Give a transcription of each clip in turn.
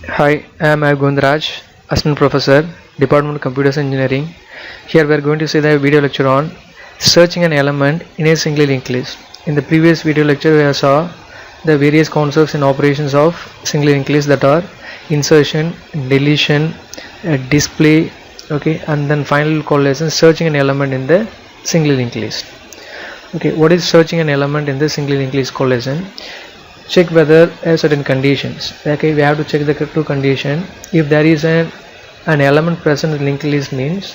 Hi, I am Gondraj, Assistant Professor, Department of Computer Engineering. Here we are going to see the video lecture on searching an element in a single linked list. In the previous video lecture, we saw the various concepts and operations of single linked list, that are insertion, deletion, display, okay, and then final collation, searching an element in the single linked list. Okay, what is searching an element in the single linked list collation? Check whether a certain conditions. Okay, we have to check the two condition. If there is an element present in linked list, means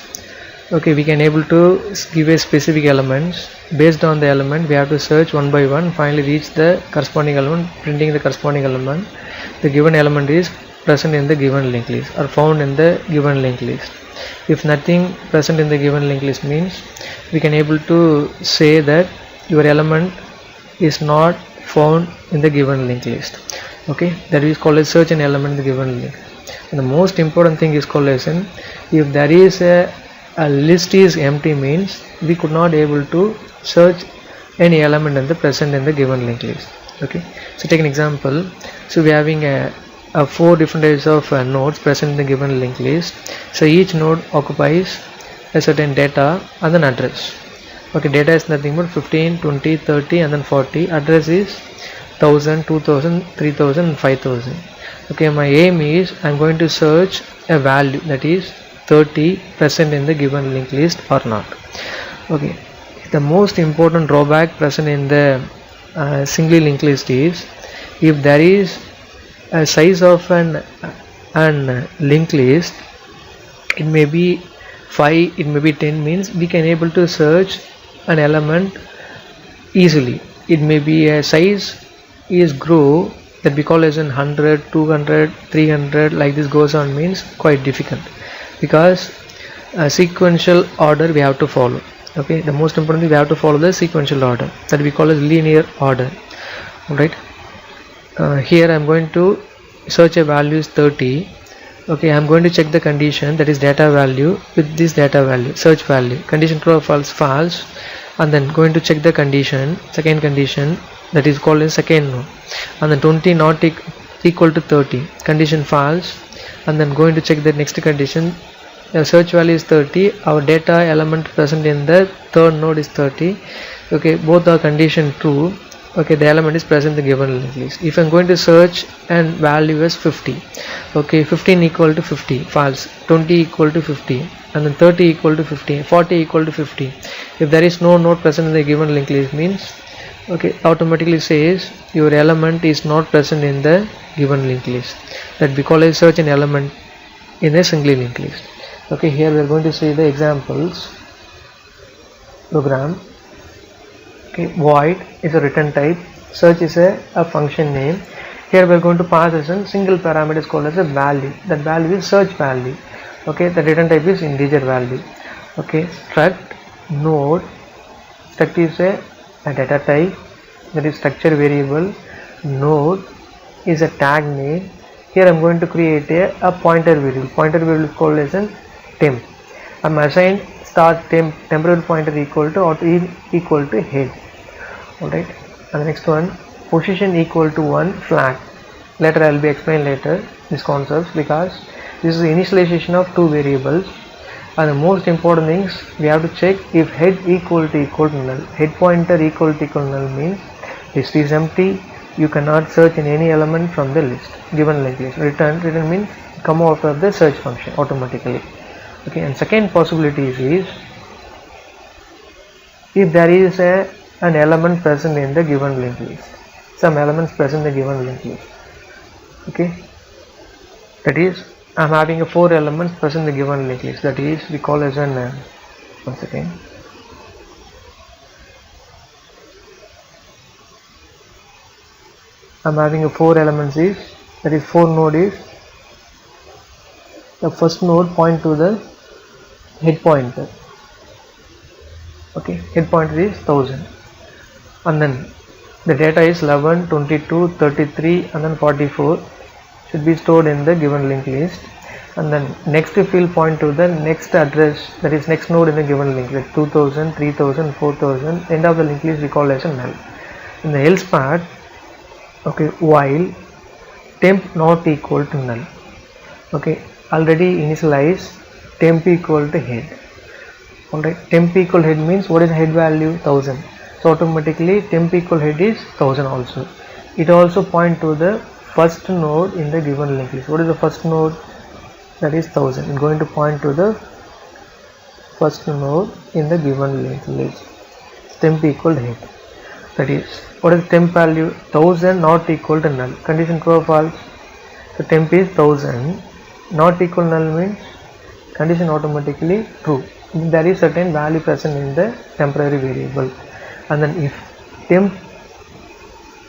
okay, we can able to give a specific elements. Based on the element, we have to search one by one, finally reach the corresponding element, printing the corresponding element. The given element is present in the given linked list or found in the given linked list. If nothing present in the given linked list, means we can able to say that your element is not found in the given linked list. Okay, that is called as search an element in the given link. And the most important thing is collation. If there is a list is empty, means we could not able to search any element in the present in the given linked list. Okay, so take an example. So we are having a four different types of nodes present in the given linked list. So each node occupies a certain data and an address. Okay, data is nothing but 15, 20, 30 and then 40. Address is 1000, 2000, 3000 and 5000. Okay, my aim is I'm going to search a value that is 30 present in the given linked list or not. Okay, the most important drawback present in the single linked list is if there is a size of an linked list, it may be 5, it may be 10, means we can able to search an element easily. It may be a size is grow that we call as 100, 200, 300, like this goes on, means quite difficult, because a sequential order we have to follow. Okay, the most important thing, we have to follow the sequential order that we call as linear order. Alright, here I am going to search a value is 30. Okay, I am going to check the condition, that is data value with this data value, search value, condition true or false, and then going to check the condition, second condition, that is called as second node, and then 20 not equal to 30, condition false, and then going to check the next condition. The search value is 30, our data element present in the third node is 30. Okay, both are condition true. Okay, the element is present in the given linked list. If I'm going to search and value is 50, okay, 15 equal to 50, false, 20 equal to 50, and then 30 equal to 50, 40 equal to 50. If there is no node present in the given linked list, means okay, automatically says your element is not present in the given linked list. That we call as search an element in a single linked list. Okay, here we are going to see the examples program. Okay, void is a return type, search is a function name. Here we are going to pass as a single parameter called as a value. That value is search value. Okay, the return type is integer value. Okay, struct node, struct is a data type, that is structure variable. Node is a tag name. Here I am going to create a pointer variable. Pointer variable is called as a temp. I am assigned start temp, temporal pointer equal to or equal to head. Alright, and the next one, position equal to 1 flag. Later I will be explain later these concepts, because this is the initialization of two variables. And the most important things, we have to check if head equal to null, head pointer equal to null, means list is empty, you cannot search in any element from the list, given linked list. Return means come out of the search function automatically. Okay, and second possibility is if there is an element present in the given linked list, some elements present in the given linked list. Okay, that is I am having a 4 elements present in the given linked list, that is we call as an one second. I am having a 4 elements is, that is 4 node is, the first node point to the head pointer. Okay, head pointer is 1000, and then the data is 11, 22, 33 and then 44 should be stored in the given linked list. And then next field point to the next address, that is next node in the given linked list, 2000, 3000, 4000. End of the linked list we call as a null. In the else part, okay, while temp not equal to null, Okay, already initialize temp equal to head. Alright, temp equal head means what is head value? 1000. So automatically temp equal head is 1000 also. It also point to the first node in the given linked list. What is the first node? That is 1000. It's going to point to the first node in the given linked list. Temp equal head. That is, what is temp value? 1000 not equal to null. Condition true or false? So temp is 1000 not equal null means condition automatically true. There is certain value present in the temporary variable, and then if temp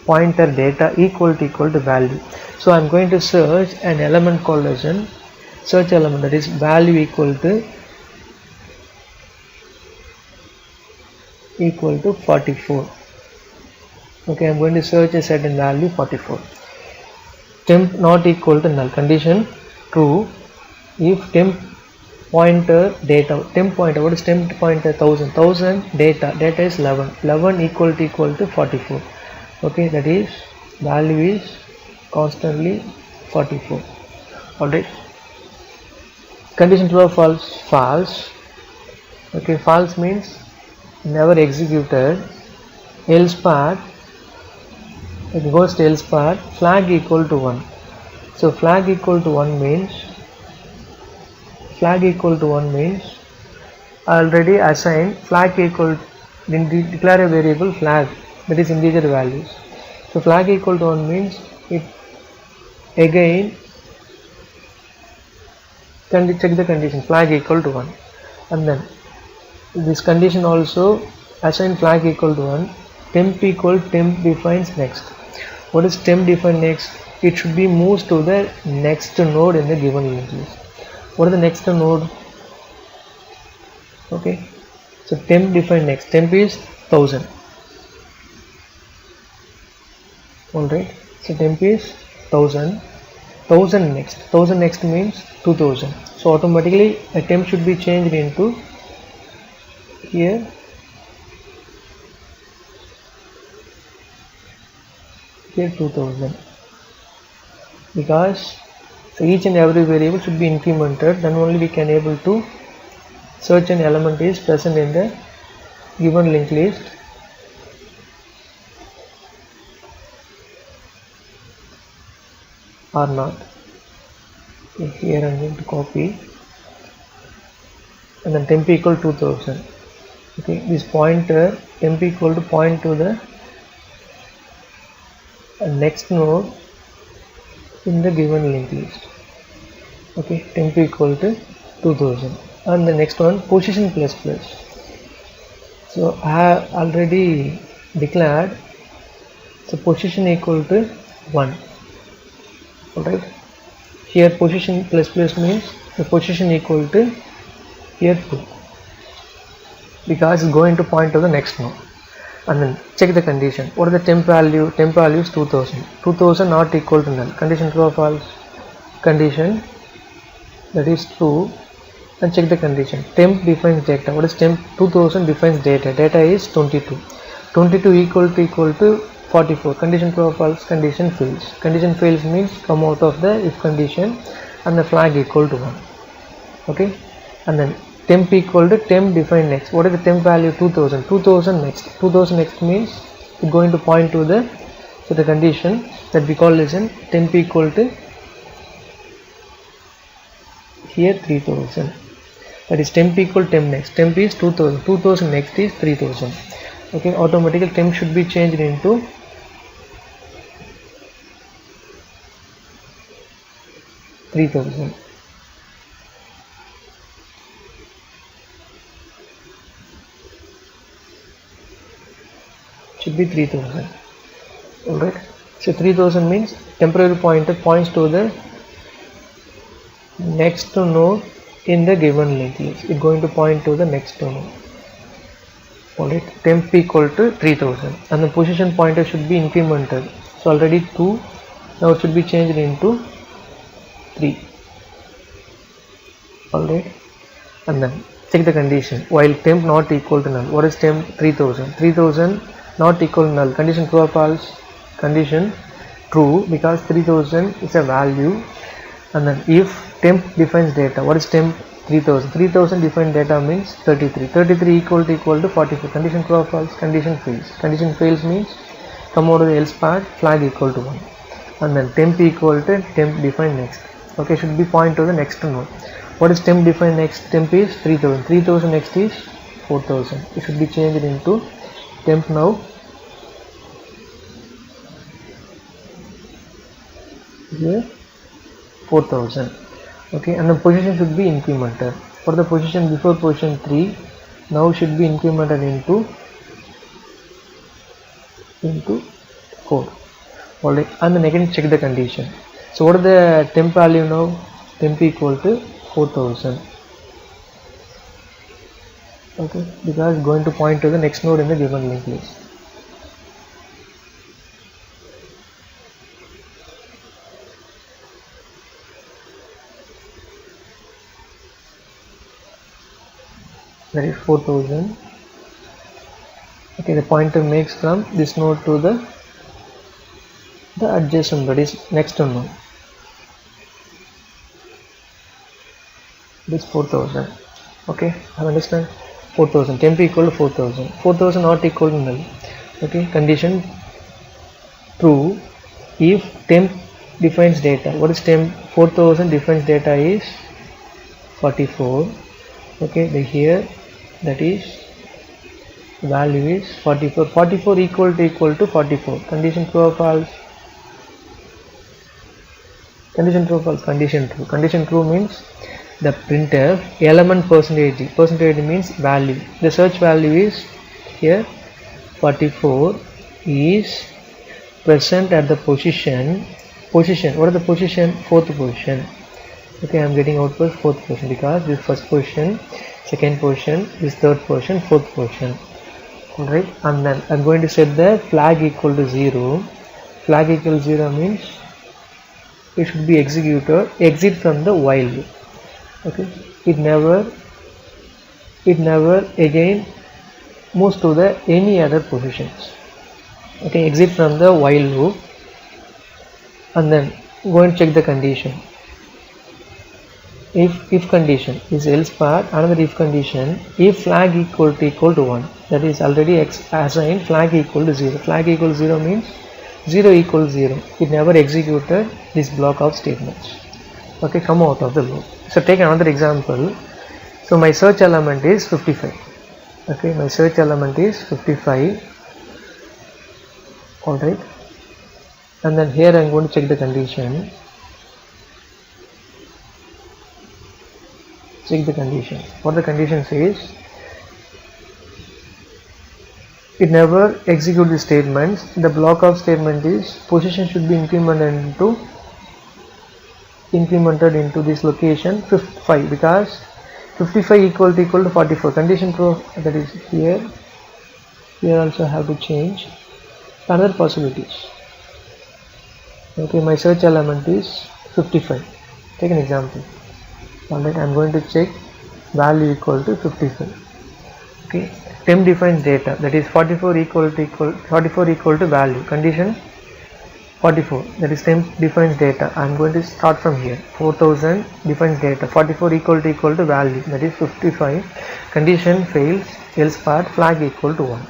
pointer data equal to value, so I'm going to search an element called as an search element, that is value equal to 44. Okay, I'm going to search a certain value 44. Temp not equal to null, condition true if temp pointer data, temp pointer, what is temp pointer? 1000 data is 11 equal to 44. Okay, that is value is constantly 44. Alright, condition true or false? False. Okay, false means never executed. Else part, it goes to else part, flag equal to 1. So flag equal to 1 means already assigned flag equal, declare a variable flag, that is integer values. So flag equal to 1 means it again check the condition flag equal to 1, and then this condition also assign flag equal to 1. Temp defines next. What is temp define next? It should be moved to the next node in the given linked list. What is the next node? Okay, so temp define next. Temp is 1000. Alright, so temp is 1000. 1000 next. 1000 next means 2000. So automatically a temp should be changed into here. Here 2000, because so each and every variable should be incremented, then only we can able to search an element is present in the given linked list. Or not. Okay, here I'm going to copy, and then temp equal 2000. Okay, this pointer temp equal to point to the next node in the given linked list. Okay, temp equal to 2000, and the next one position plus plus. So I have already declared, so position equal to 1. Alright, here position plus plus means the position equal to here 2, because it's going to point to the next node. And then check the condition. What is the temp value? Temp value is 2000. 2000 not equal to null. Condition true or false? Condition, that is true. And check the condition. Temp defines data. What is temp? 2000 defines data. Data is 22. 22 equal to 44. Condition true or false? Condition fails. Condition fails means come out of the if condition and the flag equal to 1. Okay, and then temp equal to temp define next. What is the temp value? 2000. 2000 next. 2000 next means it's going to point to the, so the condition that we call as in temp equal to here 3000. That is temp equal temp next. Temp is 2000. 2000 next is 3000. Okay, automatically temp should be changed into 3000. Should be 3000. Alright, so 3000 means temporary pointer points to the next node in the given linked list. It's going to point to the next node. Alright, temp equal to 3000, and the position pointer should be incremented. So already 2, now it should be changed into 3. Alright, and then check the condition. While temp not equal to null. What is temp? 3000. 3000 not equal to null. Condition true or false? Condition true, because 3000 is a value And then if temp defines data, what is temp? 3000. 3000 defined data means 33. 33 equal to 44. Condition true or false? Condition fails. Condition fails means come out of the else part, flag equal to 1. And then temp equal to temp defined next. Okay, should be point to the next node. What is temp defined next? Temp is 3000. 3000 next is 4000. It should be changed into temp now. Here 4000. Okay, and the position should be incremented. For the position before position 3, now should be incremented into 4. Alright, and then again check the condition. So what is the temp value now? Temp equal to 4000. Okay, because it's going to point to the next node in the given linked list. That is 4000. Okay, the pointer makes from this node to the adjacent, that is next node. This 4000. Okay, I understand. 4000. Temp equal to 4000. 4000 not equal to null. Okay, condition true if temp defines data. What is temp? 4000 defines data is 44. Okay, the here that is value is 44. 44 equal to 44. Condition true or false? Condition true or false? Condition true. Condition true means the printf element percentage. Percentage means value. The search value is here 44 is present at the position. What is the position? Fourth position. Okay, I am getting output fourth position because this first position, second position, this third position, fourth position. Alright, and then I am going to set the flag equal to 0. Flag equal to 0 means it should be executed, exit from the while loop. Okay, it never again moves to the any other positions. Okay, exit from the while loop, and then go and check the condition. If condition is else part, another if condition, if flag equal to 1, that is already assigned flag equal to 0. Flag equal to 0 means 0 equals 0. It never executed this block of statements. Okay, come out of the loop. So take another example. So my search element is 55. Okay, my search element is 55. Alright, and then here I am going to check the condition. Check the condition. What the condition says, it never executes the statements. The block of statement is position should be incremented into this location 55 because 55 equal to 44. Condition true, that is here also have to change. Another possibilities. Okay, my search element is 55. Take an example. Alright, I am going to check value equal to 55. Okay, temp defines data, that is 44 equal to value. Condition 44, that is temp defines data. I am going to start from here. 4000 defines data. 44 equal to value, that is 55. Condition fails, else part flag equal to 1.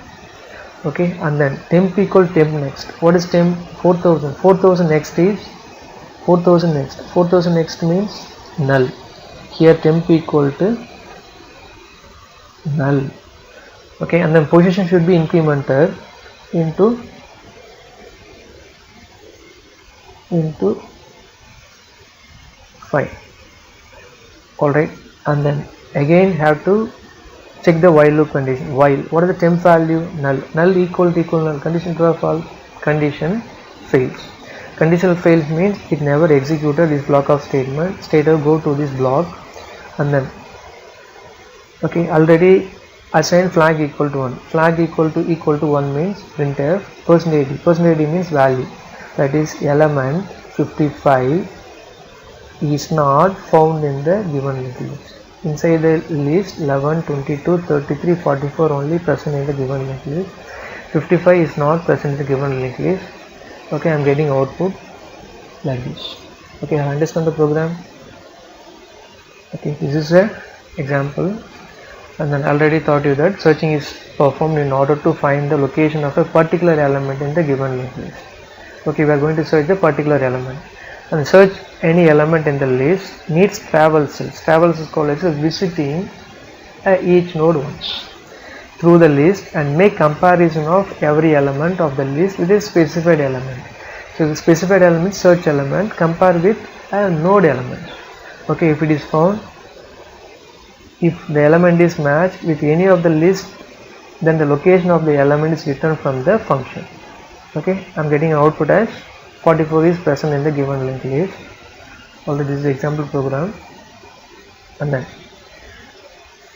Okay, and then temp equal to temp next. What is temp? 4000. 4000 next is 4000 next. 4000 next means null. Here temp equal to null. Okay, and then position should be incremented into 5. Alright, and then again have to check the while loop condition. While, what is the temp value? Null. Null equal to null. Condition true or false? Condition fails. Condition fails means it never executed this block of statement. Stater go to this block, and then okay, already assigned flag equal to 1. Flag equal to 1 means printf percentage. Percentage means value, that is element 55 is not found in the given linked list. Inside the list 11, 22, 33, 44 only present in the given linked list. 55 is not present in the given linked list. Okay, I am getting output like this. Okay, understand the program. Okay, this is a example, and then already taught you that searching is performed in order to find the location of a particular element in the given linked list. Okay, we are going to search the particular element, and search any element in the list needs traversals. Traversals is called as visiting each node once through the list and make comparison of every element of the list with a specified element. So the specified element, search element, compare with a node element. Okay, if it is found, if the element is matched with any of the list, then the location of the element is returned from the function. Okay, I am getting output as 44 is present in the given linked list. Although this is the example program, and then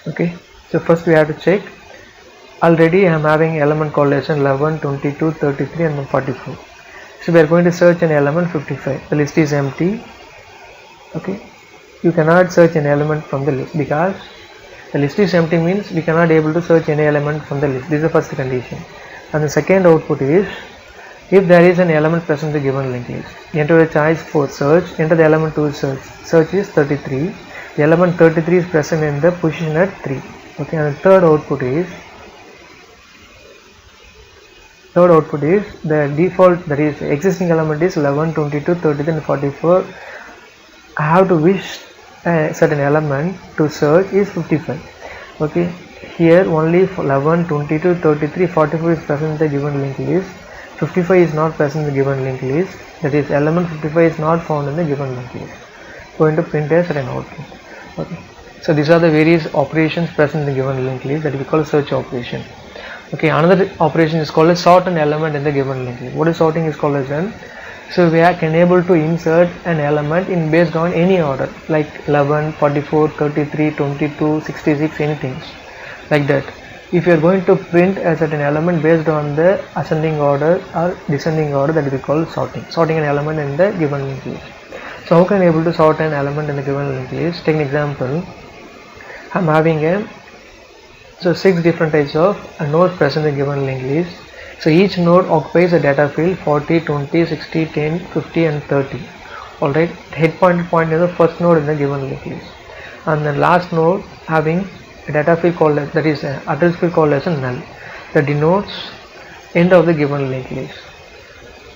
okay, so first we have to check. Already I am having element correlation 11, 22, 33 and 44. So we are going to search an element 55. The list is empty. Okay, you cannot search an element from the list because the list is empty means we cannot able to search any element from the list. This is the first condition. And the second output is, if there is an element present in the given linked list, enter the choice for search, enter the element to search. Search is 33. The element 33 is present in the position at 3. Okay, and the third output is the default, that is existing element is 11, 22, 33 and 44. I have to wish a certain element to search is 55. Okay, here only 11, 22, 33, 44 is present in the given linked list. 55 is not present in the given linked list, that is element 55 is not found in the given linked list. Going to print a certain output. Okay, so these are the various operations present in the given linked list that we call search operation. Okay, another operation is called as sort an element in the given linked list. What is sorting is called as an, so we can able to insert an element in based on any order like 11, 44, 33, 22, 66, anything like that. If you are going to print a certain element based on the ascending order or descending order, that we call sorting an element in the given linked list. So how can you able to sort an element in the given linked list? Take an example. I am having 6 different types of nodes present in the given linked list. So each node occupies a data field 40, 20, 60, 10, 50 and 30. Alright, head point is the first node in the given linked list, and the last node having a data field called as, that is address field called as a null, that denotes end of the given linked list.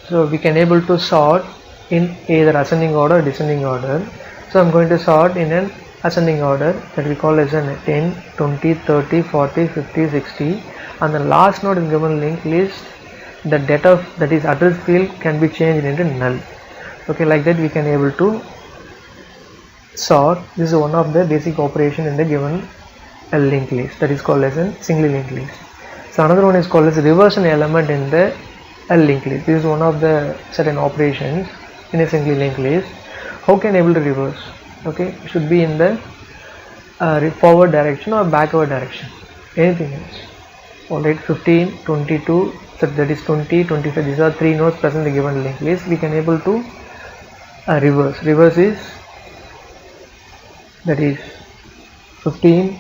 So we can able to sort in either ascending order or descending order. So I am going to sort in an ascending order, that we call as an 10, 20, 30, 40, 50, 60, and the last node in given linked list, the data, that is address field, can be changed into null. Okay, like that we can able to sort. This is one of the basic operation in the given linked list, that is called as a single linked list. So another one is called as reverse an element in the linked list. This is one of the certain operations in a single linked list. How can able to reverse? Okay, it should be in the forward direction or backward direction, anything else. Alright, 15, 22, so that is 20, 25, these are 3 nodes present in the given linked list. We can able to reverse. Reverse is, that is 15,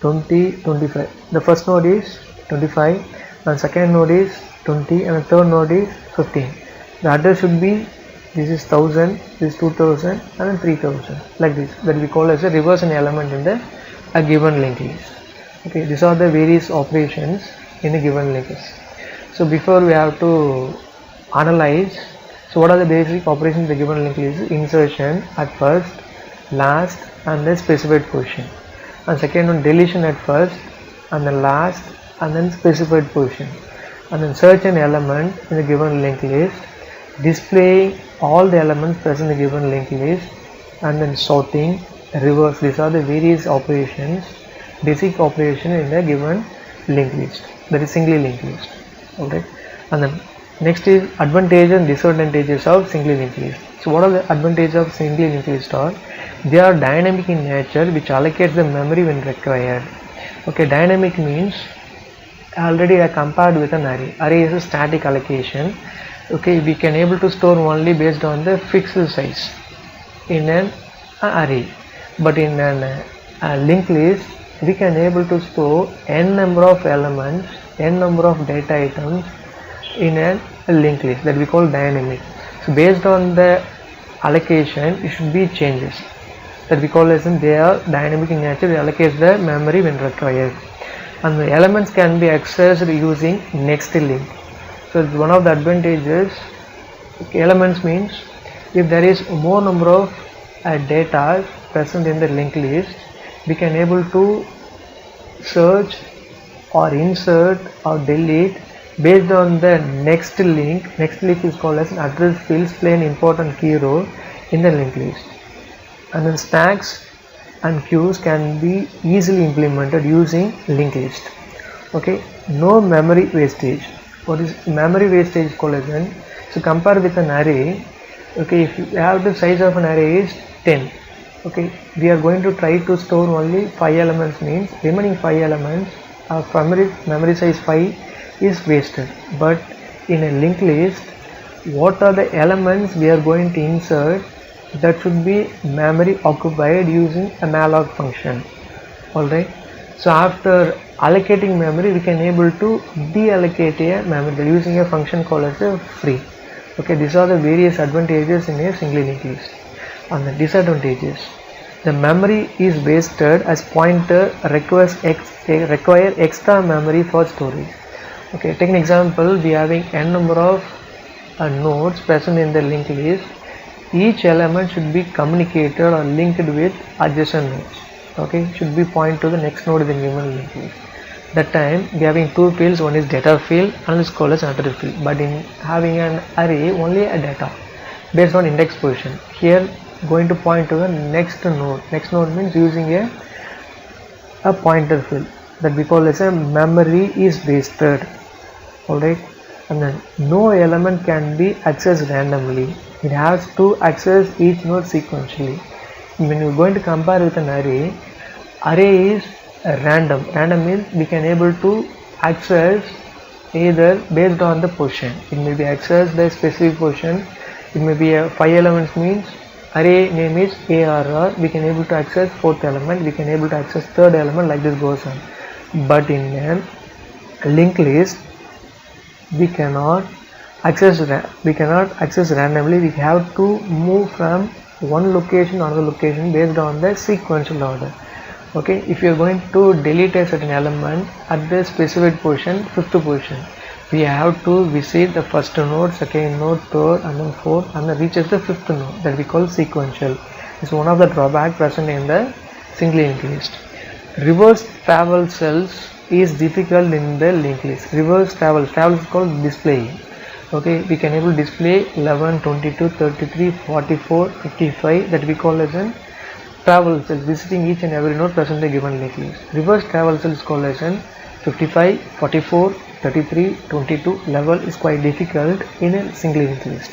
20, 25. The first node is 25, and second node is 20, and the third node is 15. The address should be, this is 1000, this is 2000 and then 3000, like this, that we call as a reverse an element in the given linked list. Okay, these are the various operations in a given linked list. So before we have to analyze, so what are the basic operations in the given linked list? Insertion at first, last and then specified position, and second one deletion at first and then last and then specified position, and then search an element in the given linked list, display all the elements present in the given linked list, and then sorting, reverse. These are the various operations, basic operation in the given linked list, that is single linked list. Okay, and then next is advantages and disadvantages of single linked list. So what are the advantages of single linked list? Are they are dynamic in nature, which allocates the memory when required. Okay, dynamic means already I compared with an array. Array is a static allocation. Okay, we can able to store only based on the fixed size in an array, but in an linked list we can able to store n number of elements, n number of data items in a linked list, that we call dynamic. So based on the allocation, it should be changes that we call as in they are dynamic in nature. They allocate the memory when required, and the elements can be accessed using next link. So it's one of the advantages. Elements means if there is more number of data present in the linked list, we can able to search or insert or delete based on the next link. Next link is called as address fields, play an important key role in the linked list. And then stacks and queues can be easily implemented using linked list. Okay, no memory wastage. What is memory wastage collision? So compare with an array. Okay, if you have the size of an array is 10. Okay, we are going to try to store only 5 elements, means remaining 5 elements of memory size 5 is wasted. But in a linked list, what are the elements we are going to insert that should be memory occupied using a malloc function. Alright, so after allocating memory, we can able to deallocate a memory using a function called as a free. Okay, these are the various advantages in a single linked list. And the disadvantages: the memory is wasted as pointer require extra memory for storage. Okay, take an example. We having n number of nodes present in the linked list. Each element should be communicated or linked with adjacent nodes. Okay, should be point to the next node in the given linked list. That time we having two fields, one is data field and is called as address field. But in having an array, only a data based on index position. Here going to point to the next node. Next node means using a pointer field that we call as a memory is wasted. Alright, and then no element can be accessed randomly. It has to access each node sequentially. When you are going to compare with an array, array is random. Random means we can able to access either based on the position. It may be access the specific position. It may be a 5 elements, means array name is ARR. We can able to access fourth element. We can able to access third element, like this goes on. But in a linked list, we cannot access randomly. We have to move from one location to another location based on the sequential order. Okay, if you are going to delete a certain element at the specified position, fifth position, we have to visit the first node, second node, third, and then fourth, and then reaches the fifth node, that we call sequential. It's one of the drawbacks present in the single linked list. Reverse travel cells is difficult in the linked list. Reverse travel is called display. Okay, we can able to display 11, 22, 33, 44, 55, that we call as an travel cell, visiting each and every node present in the given linked list. Reverse travel cell is called as an 55, 44, 33, 22 level is quite difficult in a single linked list.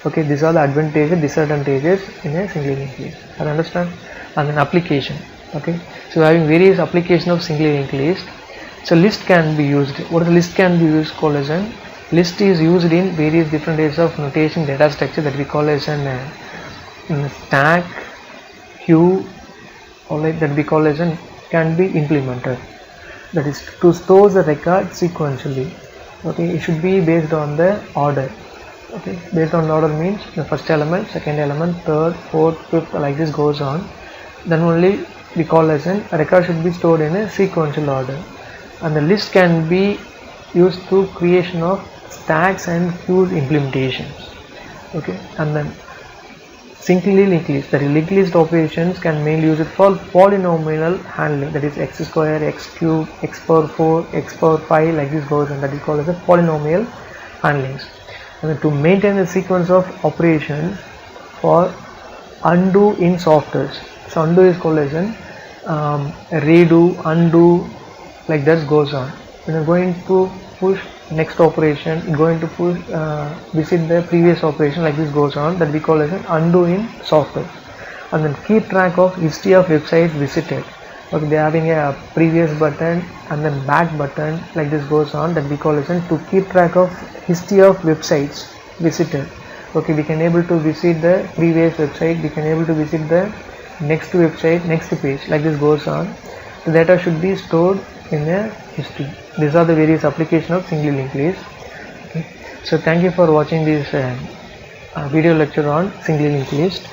Okay, these are the advantages, disadvantages in a single linked list. I understand. And then application. Okay, so having various application of single linked list. So list can be used. What is list can be used called as an list is used in various different ways of notation data structure that we call as an stack, queue, or like that we call as an can be implemented. That is to store the record sequentially. Okay, it should be based on the order. Okay, based on the order means the first element, second element, third, fourth, fifth, like this goes on. Then only we call as a record should be stored in a sequential order. And the list can be used through creation of stacks and queues implementations. Okay, and then singly linked list, that is linked list operations can mainly use it for polynomial handling, that is x square, x cube, x power 4, x power 5, like this goes on, that is called as a polynomial handlings. And then to maintain the sequence of operations for undo in softwares. So undo is called as an redo, undo, like that goes on. When you're going to push next operation, you're going to push visit the previous operation, like this goes on, that we call as an undo in software. And then keep track of history of websites visited. Okay, they are having a previous button and then back button, like this goes on, that we call as an to keep track of history of websites visited. Okay, we can able to visit the previous website, we can able to visit the next website, next page, like this goes on. The data should be stored in a history. These are the various applications of single linked list. Okay, so thank you for watching this video lecture on single linked list.